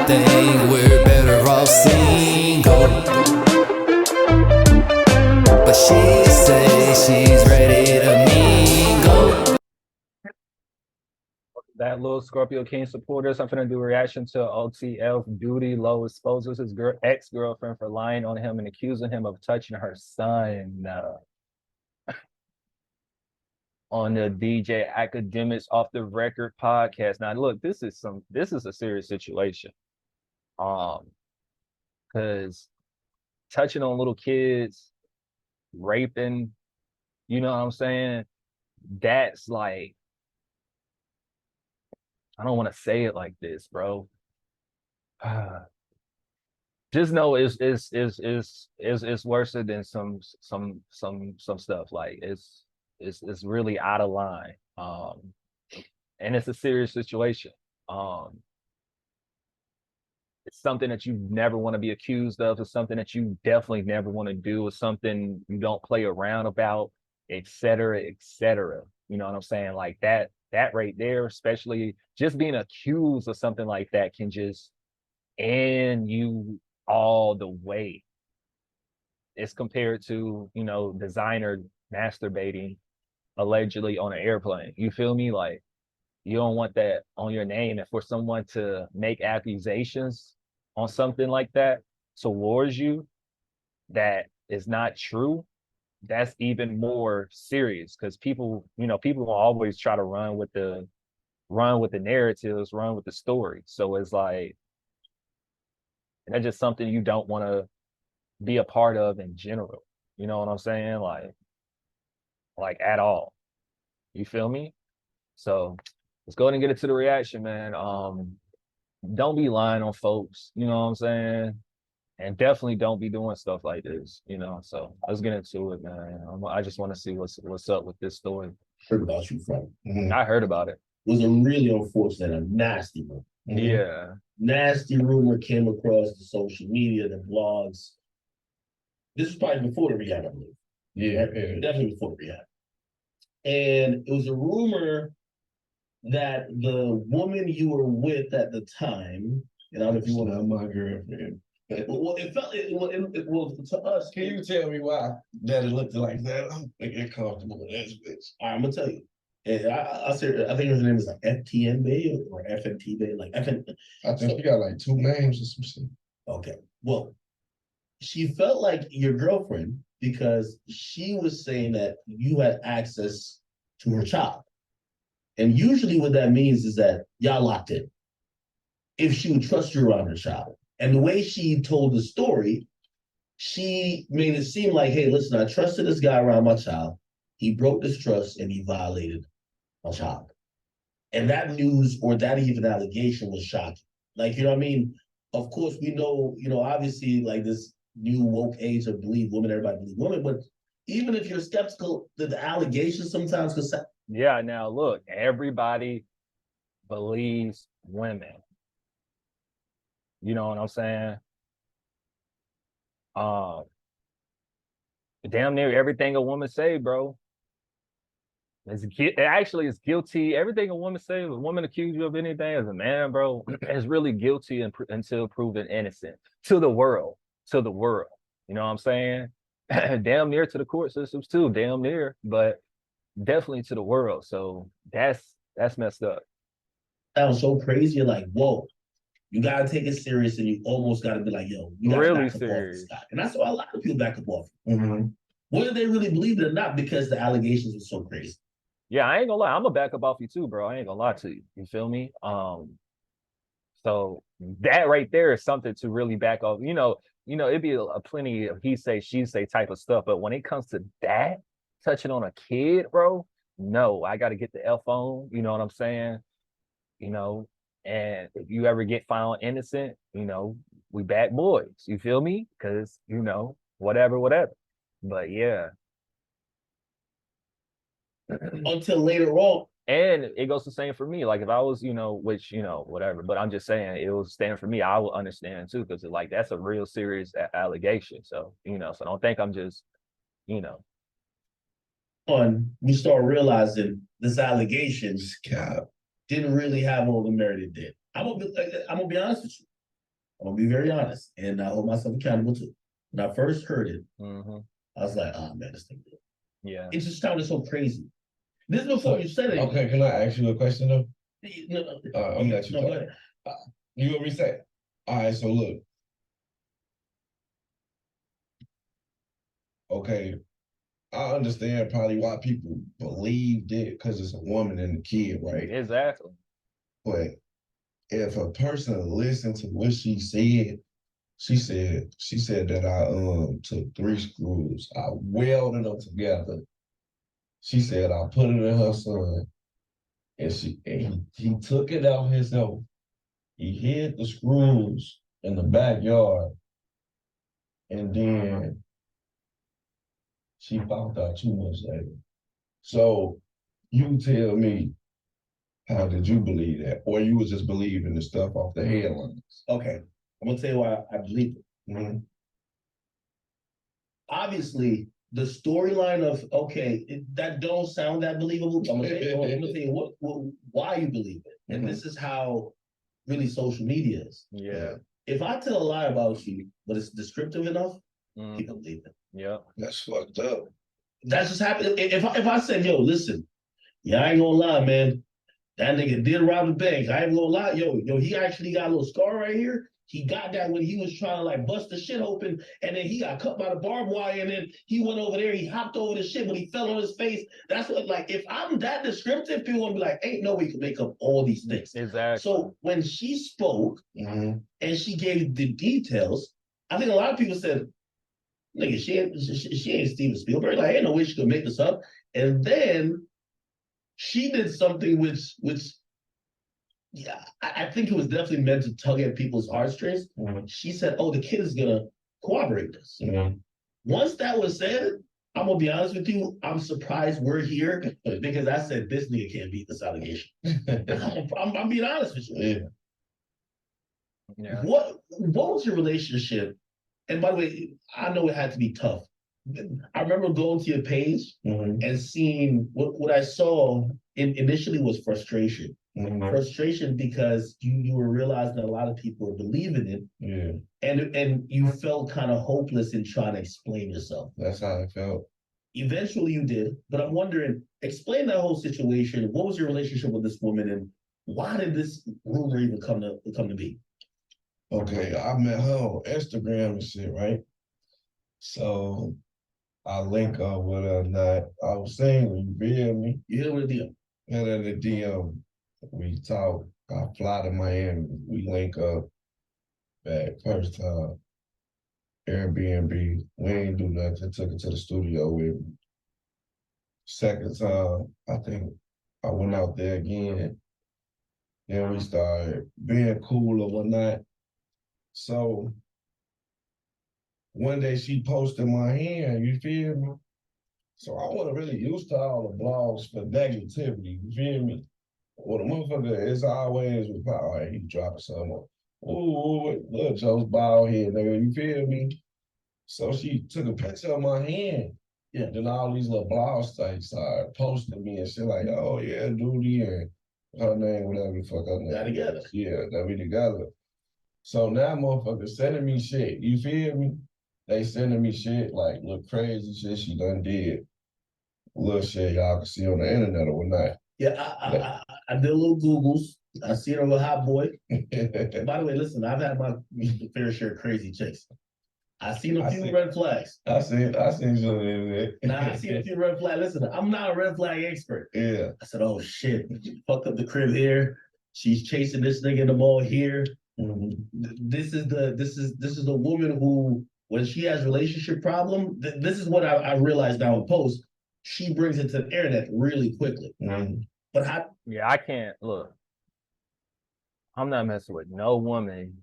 think we're better off single. But she says she's ready to mingle. That Lil ScorpioKing supporters, I'm finna do a reaction to OTF Doodie. Low exposes his ex-girlfriend for lying on him and accusing him of touching her son. On the DJ Academics Off the Record podcast. Now, look, this is a serious situation. Because touching on little kids, raping, you know what I'm saying? That's like, I don't want to say it like this, bro. Just know it's worse than some stuff. Like it's really out of line. And it's a serious situation. It's something that you never want to be accused of. It's something that you definitely never want to do. It's something you don't play around about, et cetera, et cetera. You know what I'm saying? Like that right there, especially just being accused of something like that can just end you all the way. It's compared to, you know, designer masturbating allegedly on an airplane. You feel me? Like, you don't want that on your name. And for someone to make accusations on something like that towards you that is not true, that's even more serious, because people, you know, people will always try to run with the narratives, run with the story. So it's like, that's just something you don't want to be a part of in general. You know what I'm saying? Like at all. You feel me? So let's go ahead and get into the reaction, man. Don't be lying on folks, you know what I'm saying? And definitely don't be doing stuff like this, you know. So let's get into it, man. I just want to see what's up with this story. Heard about you from. I heard about it. It was a really unfortunate, a nasty one. Yeah. Nasty rumor came across the social media, the blogs. This was probably before the rehab, I believe. Yeah, definitely before the rehab. And it was a rumor that the woman you were with at the time, and I don't know if you want to, not my girlfriend. well, it felt well to us. Can you tell me why that it looked like that? I'm thinking comfortable with that bitch. All right, I'm gonna tell you. And I said, I think her name is like FTN Bay or FNT Bay, like FN. I think she got like 2 names or some shit. Okay, well, she felt like your girlfriend because she was saying that you had access to her child. And usually what that means is that y'all locked in. If she would trust you around her child. And the way she told the story, she made it seem like, hey, listen, I trusted this guy around my child. He broke this trust and he violated my child. And that news or that even allegation was shocking. Like, you know what I mean? Of course, we know, you know, obviously like this new woke age of believe women, everybody believe women, but even if you're skeptical, the allegations sometimes could sound. Yeah, now look, everybody believes women. You know what I'm saying? Damn near everything a woman say, bro. It actually is guilty. Everything a woman say, if a woman accuse you of anything as a man, bro, is really guilty until proven innocent to the world. To the world. You know what I'm saying? Damn near to the court systems too, damn near, but definitely to the world. So that's messed up. That was so crazy. You're like, whoa, you gotta take it serious, and you almost gotta be like, yo, you gotta really back up serious. off this guy. And that's why a lot of people back up off. Whether they really believe it or not, because the allegations were so crazy. Yeah, I ain't gonna lie. I'm gonna back up off you too, bro. I ain't gonna lie to you. You feel me? So that right there is something to really back off. You know, it'd be a plenty of he say, she say type of stuff. But when it comes to that, touching on a kid, bro, no, I gotta get the F on. You know what I'm saying? You know, and if you ever get found innocent, you know, we bad boys. You feel me? Because, you know, whatever. But yeah. Until later on. And it goes the same for me. Like if I was, you know, which, you know, whatever, but I'm just saying it was standing for me, I will understand too, because like that's a real serious allegation. So, you know, so don't think I'm just, you know. We start realizing this allegation didn't really have all the merit it did. I'm gonna be honest with you. I'm gonna be very honest, and I hold myself accountable too. When I first heard it, Mm-hmm. I was like, "Oh man, this thing." Yeah. It just sounded so crazy. This is before you said it. Okay, can I ask you a question though? No, I'm gonna let you no, talk. go ahead. You want me to say? All right, so look. Okay, I understand probably why people believed it because it's a woman and a kid, right? Exactly. But if a person listened to what she said that I took 3 screws, I welded them together. She said I put it in her son, and he took it out himself. He hid the screws in the backyard, and then she found out 2 months later. So you tell me, how did you believe that? Or you was just believing the stuff off the headlines? Okay, I'm gonna tell you why I believe it. Mm-hmm. Obviously, the storyline of that don't sound that believable. I'm gonna tell you why you believe it, and this is how really social media is. Yeah. If I tell a lie about you, but it's descriptive enough, Mm. people believe it. Yeah. That's fucked up. That's just happened. If I said, "Yo, listen, yeah, I ain't gonna lie, man. That nigga did rob the bank. I ain't gonna lie, yo, he actually got a little scar right here. He got that when he was trying to like bust the shit open, and then he got cut by the barbed wire, and then he went over there, he hopped over the shit, but he fell on his face. That's what, like, if I'm that descriptive, people gonna be like, ain't no way you can make up all these things. Exactly. So when she spoke and she gave the details, I think a lot of people said, nigga, she ain't Steven Spielberg. Like, ain't no way she could make this up. And then she did something which yeah, I think it was definitely meant to tug at people's heartstrings. She said, "Oh, the kid is gonna corroborate this." Once that was said, I'm gonna be honest with you. I'm surprised we're here because I said this nigga can't beat this allegation. I'm being honest with you. Yeah. What was your relationship? And by the way, I know it had to be tough. I remember going to your page and seeing what I saw initially was frustration. Frustration because you were realizing a lot of people were believing it. Yeah. And you felt kind of hopeless in trying to explain yourself. That's how I felt. Eventually you did, but I'm wondering, explain that whole situation. What was your relationship with this woman and why did this rumor even come to be? Okay, I met her on Instagram and shit, right? So I link up with her and I was single, you feel me? You hear what the deal? And in the DM, we talk. I fly to Miami. We link up back first time. Airbnb. We ain't do nothing. Took it to the studio with me. Second time, I think I went out there again. Then we started being cool or whatnot. So one day she posted my hand, you feel me? So I wasn't really used to all the blogs for negativity, you feel me? Well, the motherfucker is always with power. He dropping something. Ooh, look, Joe's bald head, nigga. You feel me? So she took a picture of my hand. Yeah. Then all these little blog sites started posting me and shit like, oh yeah, Doodie and her name, whatever the fuck her name. Got together. Yeah, that we together. So now motherfuckers sending me shit. You feel me? They sending me shit like little crazy shit she done did. Little shit y'all can see on the internet or whatnot. Yeah, I did a little Googles. I see her with Hot Boy. By the way, listen, I've had my fair share of crazy chicks. I seen a few red flags. I seen some in there. Nah, I seen a few red flags. Listen, I'm not a red flag expert. Yeah. I said, oh shit, she fucked up the crib here. She's chasing this nigga in the mall here. This is the woman who, when she has relationship problem, this is what I realized now in post. She brings it to the internet really quickly. But I can't look. I'm not messing with no woman.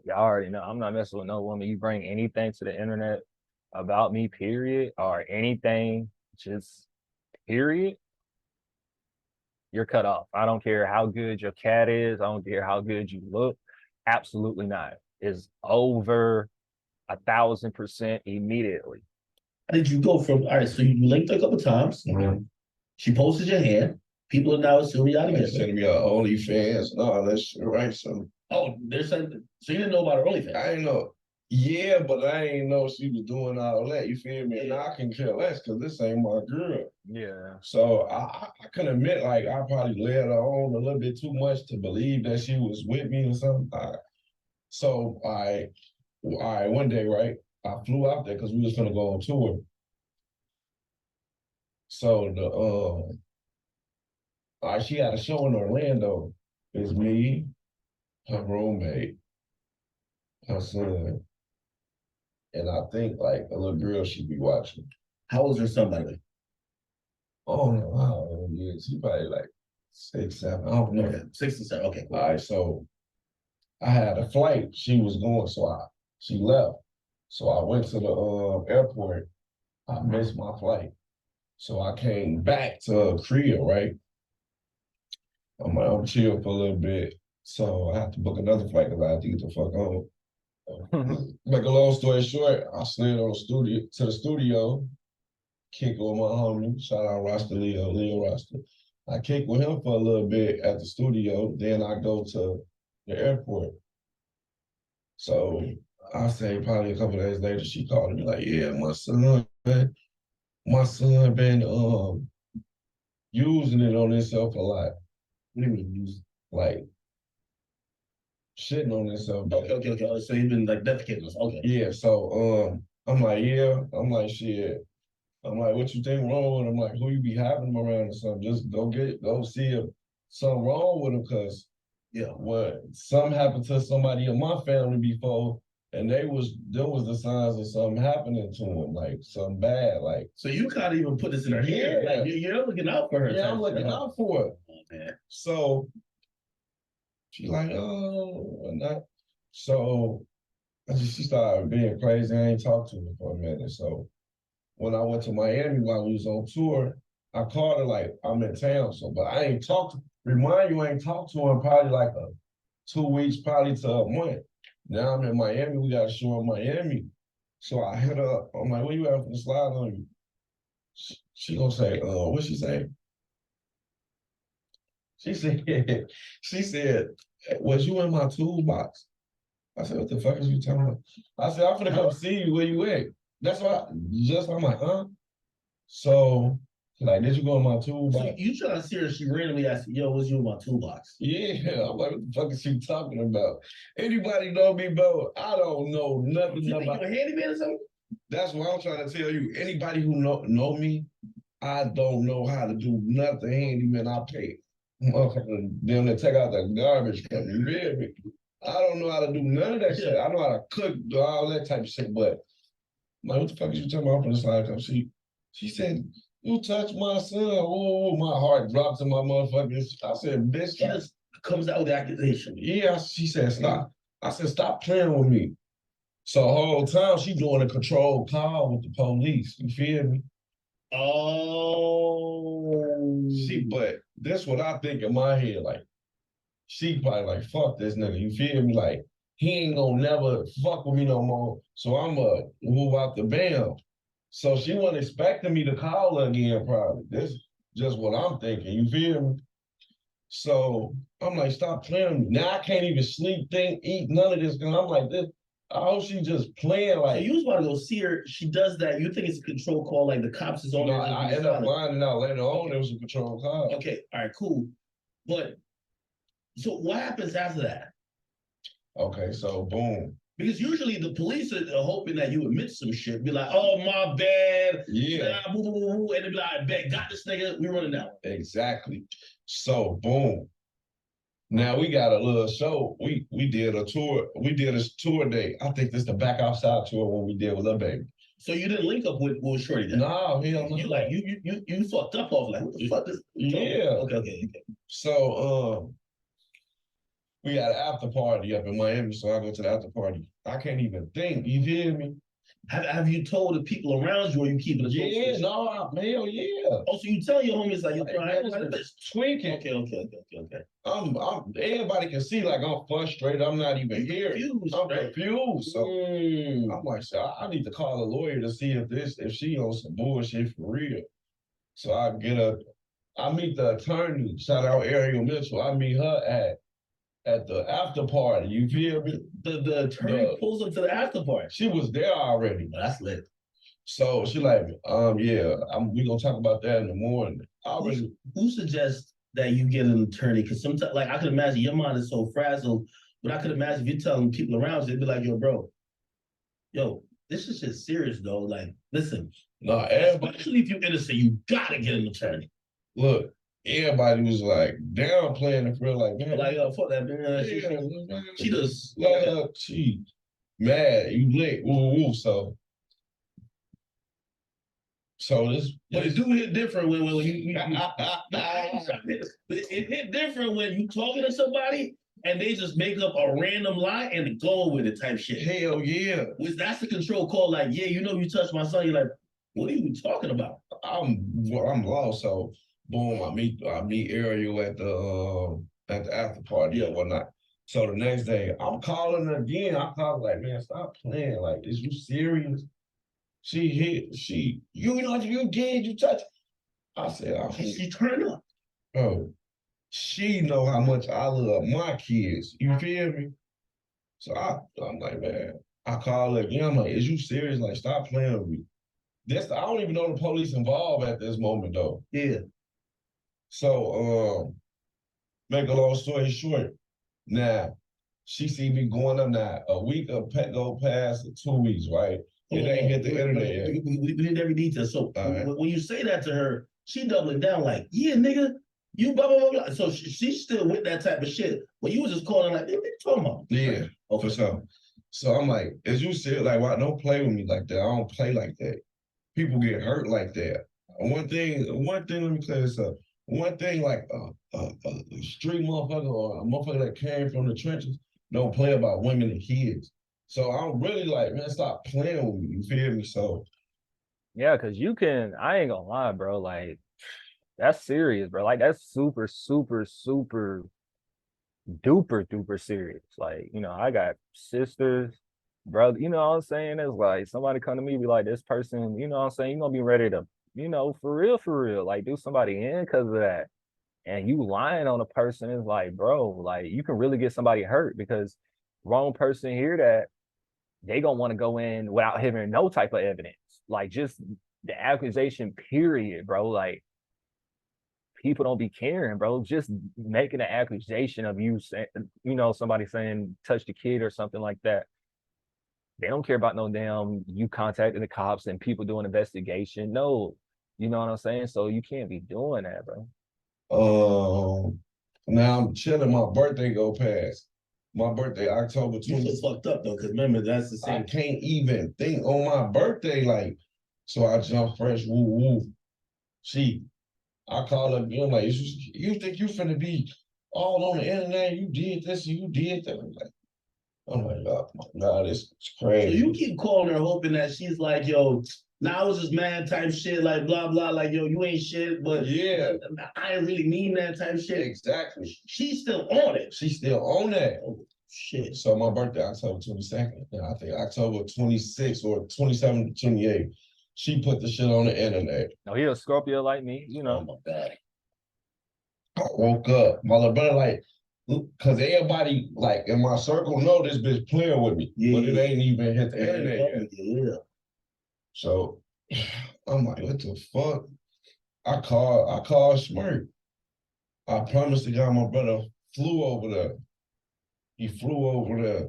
Y'all already know I'm not messing with no woman. You bring anything to the internet about me, period, or anything, just period, you're cut off. I don't care how good your cat is. I don't care how good you look. Absolutely not. It's over 1,000% immediately. How did you go from, all right, so you linked her a couple times. She posted your hand. People are now assuming y'all together. Sending me on OnlyFans and all that shit, right? So Oh, there's something. So you didn't know about her OnlyFans? I ain't know. Yeah, but I ain't know she was doing all that. You feel me? And I can care less because this ain't my girl. Yeah. So I can admit, like, I probably led her on a little bit too much to believe that she was with me or something. So one day, right, I flew out there because we was gonna go on tour. So she had a show in Orlando. It's me, her roommate, her son, and I think like a little girl she be watching. How old is her son, by the way? Oh no, wow, yeah, she probably like 6, 7. I don't know. Okay, 67. Okay, cool. All right, so I had a flight. She was going, so she left. So I went to the airport. I missed my flight. So I came back to Korea, right? I'm chill for a little bit. So I have to book another flight because I have to get the fuck home. Make a long story short, I slid on the studio, kick with my homie. Shout out Rasta Leo Rasta. I kick with him for a little bit at the studio. Then I go to the airport. So I say probably a couple of days later, she called me like, yeah, my son been using it on himself a lot. What do you mean use? Like shitting on himself. Okay. So you've been like defecating us. Okay. Yeah, so I'm like, yeah, I'm like, shit. I'm like, what you think wrong with him? I'm like, who you be having him around or something? Just go see if something wrong with him, because Yeah. what something happened to somebody in my family before, and there was the signs of something happening to him, like something bad, like. So you kind of even put this in her head, like you're looking out for her. Yeah, I'm looking out for it. Oh, man. So she like, oh, and that. So she started being crazy. I ain't talked to her for a minute. So when I went to Miami while we was on tour, I called her like, I'm in town. So, but I ain't talked to, remind you, I ain't talked to her in probably like 2 weeks, probably to a month. Now I'm in Miami, we got a show in Miami. So I hit her up, I'm like, where you at for the slide on you? She gonna say, what she say? She said, was you in my toolbox? I said, what the fuck is you talking about? I said, I'm finna come see you where you at. That's why, I'm like, huh? So, like, did you go in my toolbox? So you trying to see her, she randomly asked, yo, was you in my toolbox? Yeah, I'm like, what the fuck is she talking about? Anybody know me, bro? I don't know nothing You think about. you a handyman or something? That's what I'm trying to tell you. Anybody who know me, I don't know how to do nothing handyman. I pay motherfucker them to take out the garbage from me. You hear me? I don't know how to do none of that shit. I know how to cook, do all that type of shit, but like, what the fuck is you talking about from the slide? She said, you touched my son. Oh, my heart dropped to my motherfucking. I said, bitch. She just comes out with the accusation. Yeah, she said, stop. I said, stop playing with me. So the whole time she doing a control call with the police. You feel me? Oh. But that's what I think in my head. Like, she probably like, fuck this nigga. You feel me? Like, he ain't gonna never fuck with me no more. So I'm gonna move out the band. So she wasn't expecting me to call her again, probably. This just what I'm thinking. You feel me? So I'm like, stop playing with me. Now I can't even sleep, eat none of this. Cause I'm like, this. I hope she just playing like. So you was about to go see her. She does that. You think it's a control call, like the cops is on her. I ended up finding out later on it was a control call. Okay, all right, cool. But so what happens after that? Okay, so boom. Because usually the police are hoping that you admit some shit, be like, "Oh, my bad, yeah, nah, boo," and they be like, "Bet, got this nigga, we running down." Exactly. So boom. Now we got a little show. We did a tour. We did a tour day. I think this is the back outside tour when we did with Lil Baby. So you didn't link up with Shorty then? No, hell no. You like you fucked up off like, what the fuck is? Yeah. Okay. So we had an after party up in Miami, so I go to the after party. I can't even think. You hear me? Have you told the people around you, or you keeping it? Yeah, no, hell yeah. Oh, so you tell your homies like you're tweaking. Okay. I'm everybody can see like I'm frustrated. I'm not even here. I'm confused. So I'm like, so I need to call a lawyer to see if she on some bullshit for real. So I meet the attorney, shout out Ariel Mitchell. I meet her at at the after party. You feel me? The attorney pulls up to the after party. She was there already. Oh, that's lit. So she like, yeah, we gonna talk about that in the morning. Who suggests that you get an attorney? Because sometimes, like, I could imagine your mind is so frazzled, but I could imagine if you're telling people around, they'd be like, yo, bro, this is just serious, though. Like, listen, no, everybody, especially if you're innocent, you gotta get an attorney. Look, everybody was like downplaying it for real, like, man, Like, fuck that, man. She just, she mad, you lit, woo. So this, but it do hit different when you it hit different when you talking to somebody and they just make up a random lie and go with it type shit. Hell yeah. Which that's the control call, like, yeah, you touched my son. You're like, what are you talking about? I'm lost. So boom, I meet Ariel at the after party or whatnot. So the next day, I'm calling her again. I call like, man, stop playing. Like, is you serious? You know what you did, you touched. I said, she turned up. Oh, she know how much I love my kids. You feel me? So I'm like, man, I call her again. I'm like, is you serious? Like, stop playing with me. I don't even know the police involved at this moment though. Yeah. So make a long story short, now she see me going up now. A week of pet go past 2 weeks, right? It ain't hit the internet yet. We need every detail. So when you say that to her, she doubling down like, yeah, nigga, you blah, blah, blah, blah. So she's still with that type of shit. But you was just calling like, what you talking about? Yeah, for sure. So I'm like, is you serious? Like, why don't play with me like that? I don't play like that. People get hurt like that. One thing, let me clear this up. One thing, like a street motherfucker or a motherfucker that came from the trenches don't play about women and kids. So I'm really like, man, stop playing with me. You feel me? So yeah, cause I ain't gonna lie, bro. Like, that's serious, bro. Like, that's super, super, super duper serious. Like, I got sisters, brother. You know what I'm saying? It's like somebody come to me be like, this person, you know what I'm saying? You're gonna be ready to, for real, like do somebody in because of that. And you lying on a person is like, bro, like you can really get somebody hurt because wrong person hear that, they gonna want to go in without having no type of evidence. Like just the accusation, period, bro. Like people don't be caring, bro. Just making an accusation of you saying, somebody saying touch the kid or something like that. They don't care about no damn you contacting the cops and people doing investigation. No, you know what I'm saying? So you can't be doing that, bro. Now I'm chilling. My birthday go past. My birthday, October 20th. You so fucked up though, because remember that's the same. I can't even think on my birthday, like, so I jump fresh, woo. I call her again, like, you think you finna be all on the internet? You did this and you did that. I'm like, oh my God, it's crazy. So you keep calling her hoping that she's like, yo, now I was just mad type shit, like blah blah, like yo, you ain't shit, but yeah, I ain't really mean that type shit. Exactly. She's still on it. She's still on that. Oh shit. So my birthday, October 22nd. I think October 26th or 27th, 28th. She put the shit on the internet. No, he a Scorpio like me, Oh my God. I woke up. My little brother like, because everybody like in my circle know this bitch playing with me, but it ain't even hit the internet yet. Yeah. So I'm like, what the fuck? I called Smirk. I promised the guy my brother flew over there. He flew over there.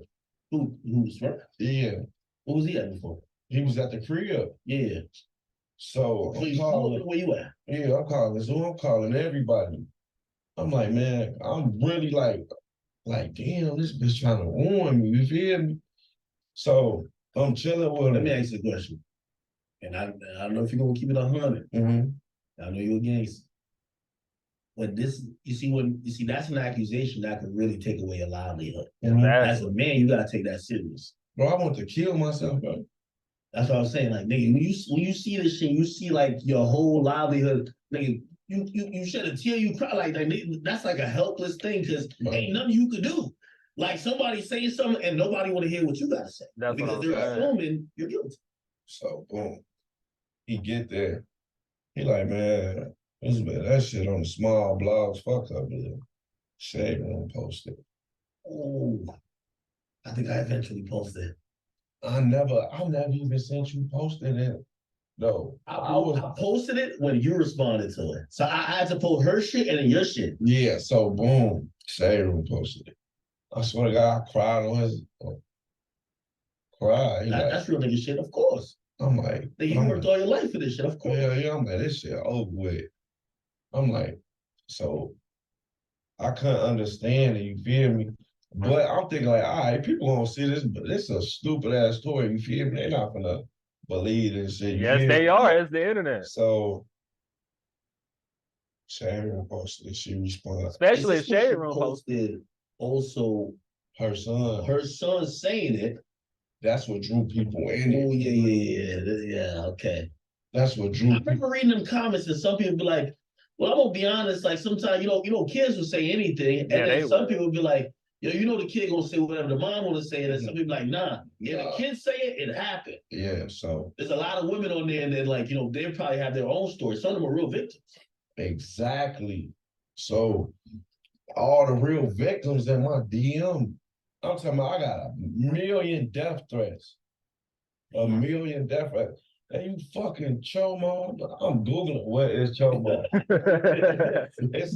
Who Smirk? Yeah. What was he at before? He was at the crib. Yeah. So I'm calling, where you at? Yeah, I'm calling Zoom. I'm calling everybody. I'm like, man, I'm really like, damn, this bitch trying to warn me. You feel me? So I'm chilling with her. Let me ask you a question. And I don't know if you're gonna keep it 100. Mm-hmm. I know you're against. But you see, that's an accusation that could really take away your livelihood. Exactly. As a man, you gotta take that serious. Bro, I want to kill myself, bro. That's what I'm saying. Like, nigga, when you see this shit, you see like your whole livelihood, nigga. You shed a tear, you cry like that. That's like a helpless thing because ain't nothing you could do. Like somebody saying something and nobody want to hear what you gotta say. That's because they're assuming you're guilty. So boom, he get there. He like, man, that shit on the small blogs. Fuck up there. Shade room posted. Oh, I think I eventually posted. I never even sent you posted it. No, I posted it when you responded to it. So I had to post her shit and then your shit. yeah. So boom, Shade Room posted it. I swear to God, I cried on his cry. That's real nigga shit, of course. I'm like, Nigga, you worked all your life for this shit, of course. yeah, I'm like, this shit over with. I'm like, so I couldn't understand it, you feel me? But I'm thinking like, all right, people gonna see this, but this is a stupid ass story, you feel me? They're not gonna believe this shit. Yes, they are. It's the internet. So Shade Room posted it, she responded. Especially if Shade Room posted also her son saying it. That's what drew people in. Oh yeah, okay. That's what drew. I remember reading them comments and some people be like, "Well, I'm gonna be honest. Like sometimes kids will say anything, and then some people will be like, yo, the kid gonna say whatever the mom want to say, and then some people like, nah, the kids say it, it happened. Yeah, so there's a lot of women on there, and then like they probably have their own story. Some of them are real victims. Exactly. So all the real victims in my DM, I'm talking about I got 1 million death threats. 1 million death threats. Hey, you fucking chomo. I'm Googling what is chomo. It's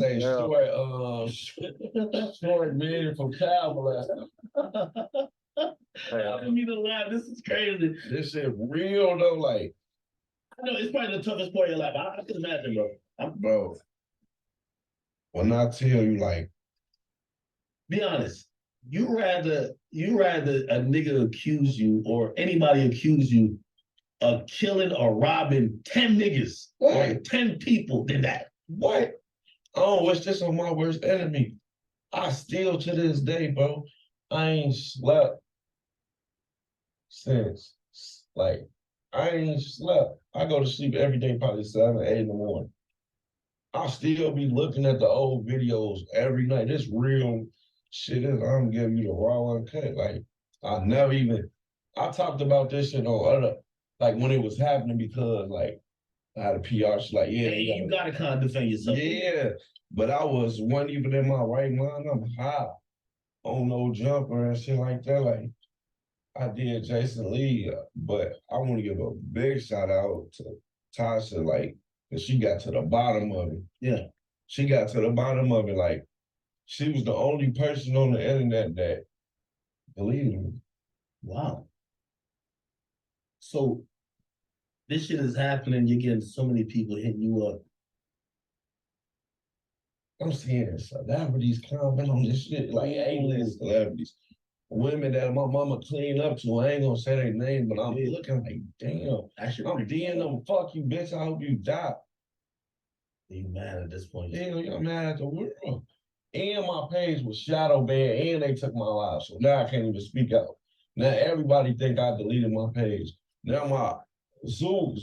a short million from Cowboy. I don't mean to lie. This is crazy. This shit real though. Like, I know it's probably the toughest part of your life. I can imagine, bro. Bro, when I tell you, like, be honest. You rather a nigga accuse you or anybody accuse you of killing or robbing 10 niggas or 10 people than that. What? I don't wish this on my worst enemy. I still to this day, bro, I ain't slept since, like, I ain't slept. I go to sleep every day, probably 7, 8 in the morning. I still be looking at the old videos every night. This real shit is, I'm giving you the raw uncut. Like, I talked about this shit on other, like when it was happening because like I had a PR, she's like, yeah, you gotta kind of defend yourself. Yeah, but I wasn't even in my right mind. I'm high on no jumper and shit like that. Like I did Jason Lee, but I want to give a big shout out to Tasha, like, cause she got to the bottom of it. Yeah. She got to the bottom of it. Like, she was the only person on the internet that believed me. Wow. So this shit is happening. You're getting so many people hitting you up. I'm seeing celebrities comment on this shit, like A-list celebrities. Women that my mama clean up to. I ain't gonna say their name, but I'm looking like, damn. I'm DMing them, fuck you, bitch. I hope you die. You mad at this point? Yeah, you're mad at the world. And my page was shadow banned, and they took my live, so now I can't even speak out. Now everybody think I deleted my page. Now my Zoo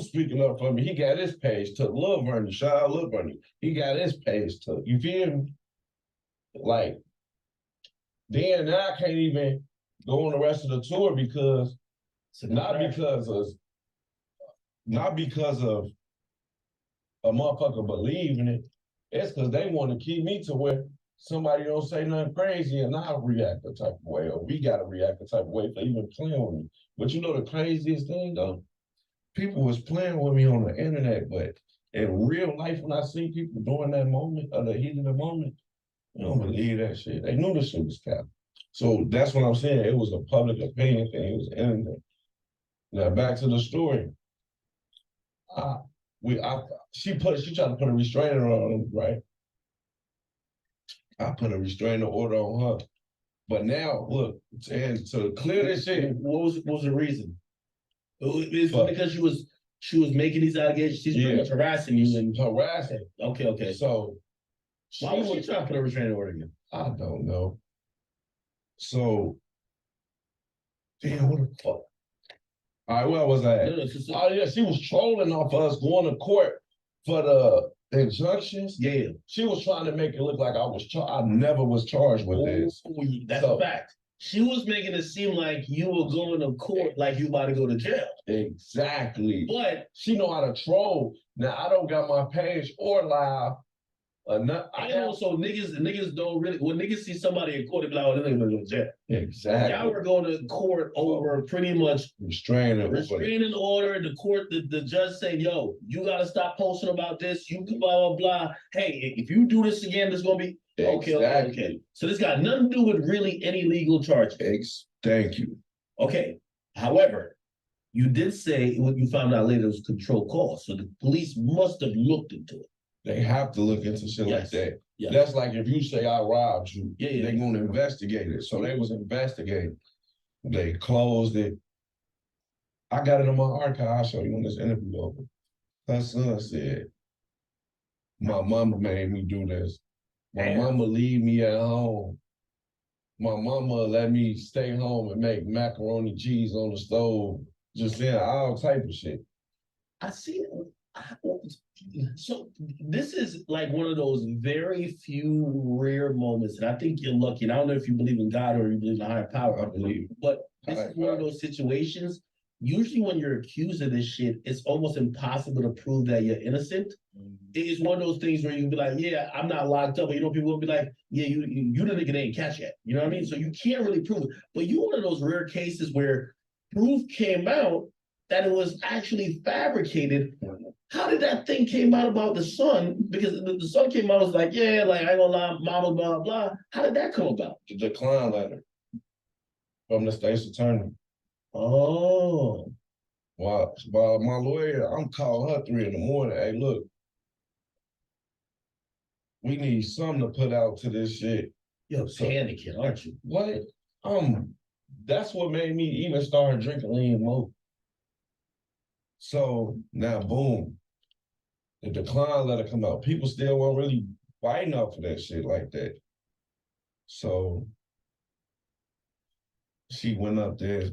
speaking up for me. He got his page took. Lil Vernon, shout out Lil Vernon. He got his page took. You feel me? Like, then now I can't even go on the rest of the tour because not because of a motherfucker believing it. It's because they want to keep me to where somebody don't say nothing crazy and I react the type of way, or we gotta react the type of way for even playing with me. But you know the craziest thing though? People was playing with me on the internet, but in real life, when I see people during that moment, or the heat of the moment, you don't believe that shit. They knew the shit was cap. So that's what I'm saying. It was a public opinion thing. It was internet. Now back to the story. She tried to put a restraining order on him, right? I put a restraining order on her. But now, look, and to clear this shit. What was the reason? Is it because she was making these allegations? She's pretty much harassing you and harassing. Okay. So why was she trying to put a restraining order again? I don't know. So, damn, what the fuck? All right, where was I at? Oh yeah, she was trolling off of us going to court for the injunctions. Yeah, she was trying to make it look like I never was charged with this. That's a fact. She was making it seem like you were going to court, like you about to go to jail. Exactly. But she know how to troll. Now I don't got my page or live I also niggas don't really when niggas see somebody in court, they be like, oh, they're gonna go to jail. Exactly. Y'all were going to court over pretty much restraining order. The court, the judge saying, yo, you gotta stop posting about this. You can blah blah blah. Hey, if you do this again, there's gonna be okay. So this got nothing to do with really any legal charges. Thank you. Okay. However, you did say what you found out later was control cost. So the police must have looked into it. They have to look into shit like that. Yeah. That's like if you say I robbed you, they're gonna Mm-hmm. investigate it. So they was investigating. They closed it. I got it in my archive. I'll show you when this interview over. Her son said, my mama made me do this. My mama leave me at home. My mama let me stay home and make macaroni cheese on the stove. Just saying all type of shit. I see it. So this is like one of those very few rare moments, and I think you're lucky. And I don't know if you believe in God or you believe in a higher power. I believe, but this is one of those situations. Usually, when you're accused of this shit, it's almost impossible to prove that you're innocent. It's one of those things where you be like, "Yeah, I'm not locked up," but you know, people will be like, "Yeah, you the nigga ain't catch yet." You know what I mean? So you can't really prove it. But you one of those rare cases where proof came out that it was actually fabricated. How did that thing came out about the son? Because the son came out was like, yeah, like I ain't gonna lie, mama, blah, blah. How did that come about? The decline letter from the state's attorney. Oh. While my lawyer, I'm calling her 3 a.m. Hey, look, we need something to put out to this shit. You're panicking, aren't you? What? That's what made me even start drinking lean more. So now, boom, the decline letter come out. People still weren't really fighting off of that shit like that. So she went up there.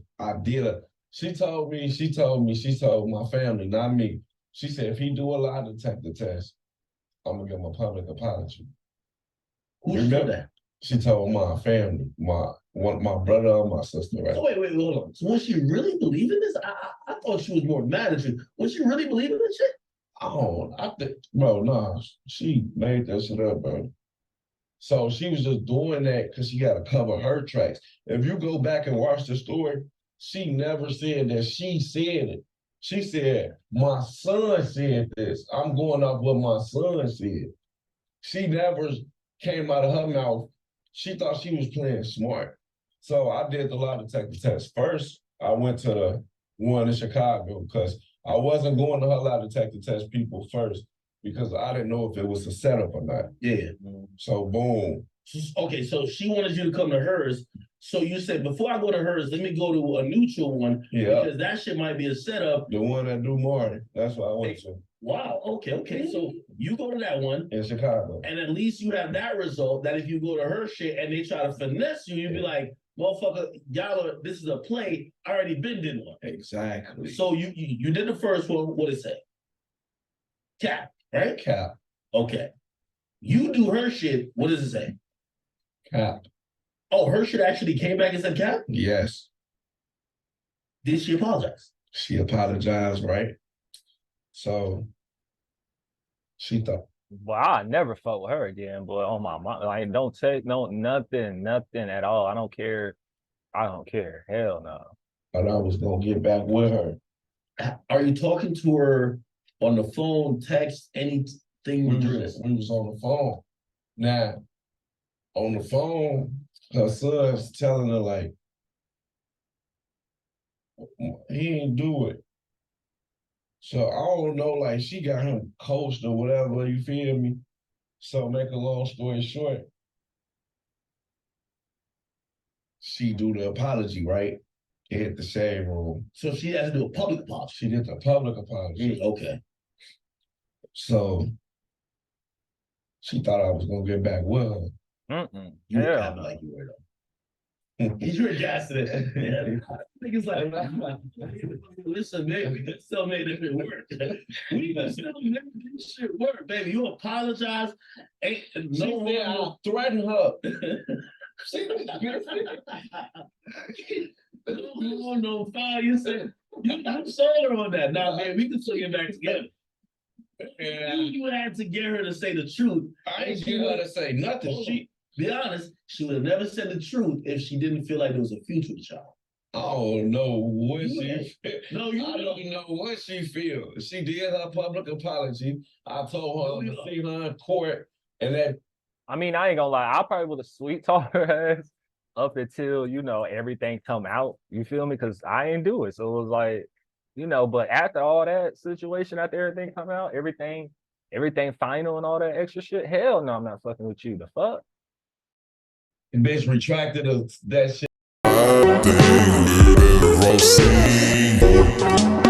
She told my family, not me. She said, if he do a lie detector test, I'm gonna give him a public apology. Who said that? She told my family, my brother and my sister, right? So wait, hold on. So was she really believing this? I thought she was more mad at you. Was she really believing this shit? Bro, nah, she made that shit up, bro. So she was just doing that because she got to cover her tracks. If you go back and watch the story, she never said that she said it. She said, my son said this. I'm going off what my son said. She never came out of her mouth. She thought she was playing smart. So I did the lie detector test. First, I went to the one in Chicago because I wasn't going to her lie detector test people first because I didn't know if it was a setup or not. Yeah. So boom. Okay, so she wanted you to come to hers. So you said, before I go to hers, let me go to a neutral one. Yeah. Because that shit might be a setup. The one that do more. That's what I went to. Wow. Okay. So you go to that one. In Chicago. And at least you have that result that if you go to her shit and they try to finesse you, you'd be like, motherfucker, this is a play. I already been did one. Exactly. So you did the first one. What did it say? Cap, right? Cap. Okay. You do her shit. What does it say? Cap. Oh, her shit actually came back and said cap? Yes. Did she apologize? She apologized, right? So she thought. Well, I never fuck with her again, but on my mind, like, don't take nothing at all. I don't care. Hell no. But I was gonna get back with her. Are you talking to her on the phone, text, anything? We was on the phone. Now, on the phone, her son's telling her like, he ain't do it. So I don't know, like she got him coached or whatever, you feel me? So make a long story short, she do the apology, right? It hit the shade room. So she had to do a public apology. She did the public apology. Okay. So she thought I was gonna get back with her. You were kind of like you were though. You were gassing it. Niggas like, listen, baby, we can still make this shit work. We can still make this shit work, baby. You apologize. Ain't no way I threaten her. No fire. You said you sold her on that. Nah, man, we can still get back together. Yeah. You would have to get her to say the truth. I ain't get her to say nothing. She, Be honest, she would have never said the truth if she didn't feel like there was a future with y'all. I don't know what You she ain't. feel. No, you I don't know what she feel. She did her public apology. I told her to see her in court, and that I mean, I ain't gonna lie. I probably would have sweet talked her ass up until, you know, everything come out. You feel me? Because I ain't do it. So it was like, you know, but after all that situation, after everything come out, everything final and all that extra shit, hell no, I'm not fucking with you. The fuck? bitch retracted that shit. Roasting.